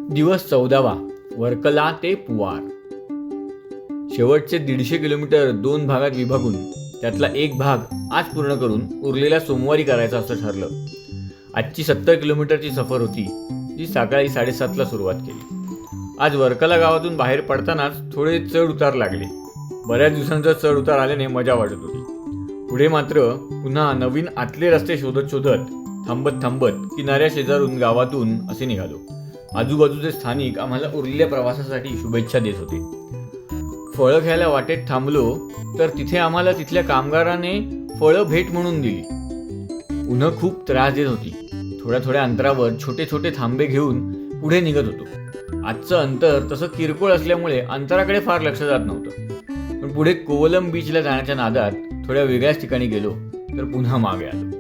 दिवस 14वा. वर्कला ते पुवार. शेवटचे 150 किलोमीटर 2 भागात विभागून त्यातला एक भाग आज पूर्ण करून उरलेला सोमवारी करायचा असं ठरलं. आजची 70 किलोमीटरची सफर होती, जी सकाळी 7:30ला सुरुवात केली. आज वर्कला गावातून बाहेर पडतानाच थोडे चढ उतार लागले. बऱ्याच दिवसांचा चढ उतार आल्याने मजा वाटत होती. पुढे मात्र पुन्हा नवीन आतले रस्ते शोधत शोधत थांबत किनाऱ्या शेजारून गावातून असे निघालो. आजूबाजूचे स्थानिक आम्हाला उरलेल्या प्रवासासाठी शुभेच्छा देत होते. फळं घ्यायला वाटेत थांबलो तर तिथे आम्हाला तिथल्या कामगाराने फळं भेट म्हणून दिली. उन्ह खूप त्रास देत होती. थोड्या अंतरावर छोटे छोटे थांबे घेऊन पुढे निघत होतो. आजचं अंतर तसं किरकोळ असल्यामुळे अंतराकडे फार लक्ष जात नव्हतं. पण पुढे कोवलम बीचला जाण्याच्या नादात थोड्या वेगळ्याच ठिकाणी गेलो तर पुन्हा मागे आलो.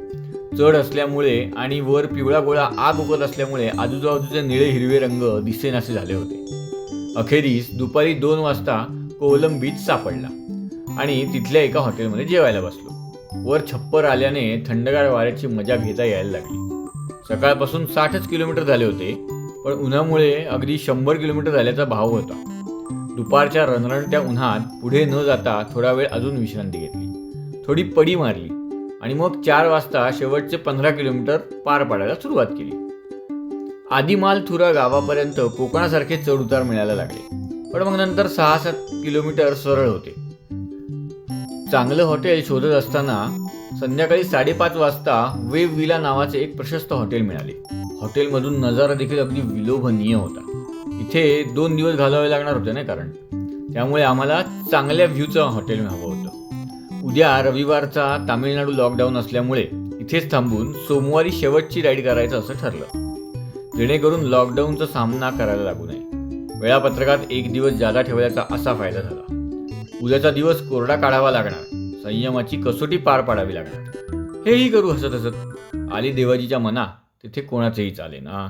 चढ असल्यामुळे आणि वर पिवळा गोळा आग उगत असल्यामुळे आजूबाजूचे निळे हिरवे रंग दिसेनासे झाले होते. अखेरीस दुपारी 2 वाजता कोवलम बीच सापडला आणि तिथल्या एका हॉटेलमध्ये जेवायला बसलो. वर छप्पर आल्याने थंडगार वाऱ्याची मजा घेता यायला लागली. सकाळपासून 60च किलोमीटर झाले होते, पण उन्हामुळे अगदी 100 किलोमीटर झाल्याचा भाव होता. दुपारच्या रणरणत्या उन्हात पुढे न जाता थोडा वेळ अजून विश्रांती घेतली, थोडी पडी मारली आणि मग 4 वाजता शेवटचे 15 किलोमीटर पार पाडायला सुरुवात केली. आदिमालथुरा गावापर्यंत कोकणासारखे चढ उतार मिळायला लागले, पण मग नंतर 6-7 किलोमीटर सरळ होते. चांगलं हॉटेल शोधत असताना संध्याकाळी 5:30 वाजता वेव विला नावाचे एक प्रशस्त हॉटेल मिळाले. हॉटेलमधून नजारा देखील अगदी विलोभनीय होता. इथे 2 दिवस घालवावे लागणार होते ना, कारण त्यामुळे आम्हाला चांगल्या व्ह्यूचं हॉटेल हवं होतं. उद्या रविवारचा तामिळनाडू लॉकडाऊन असल्यामुळे इथेच थांबून सोमवारी शेवटची राईड करायचं असं ठरलं, जेणेकरून लॉकडाऊनचा सामना करायला लागू नये. वेळापत्रकात 1 दिवस जादा ठेवल्याचा असा फायदा झाला. उद्याचा दिवस कोरडा काढावा लागणार, संयमाची कसोटी पार पाडावी लागणार. हेही करू हसत हसत. आली देवाजीच्या मना तिथे कोणाचेही चाले ना.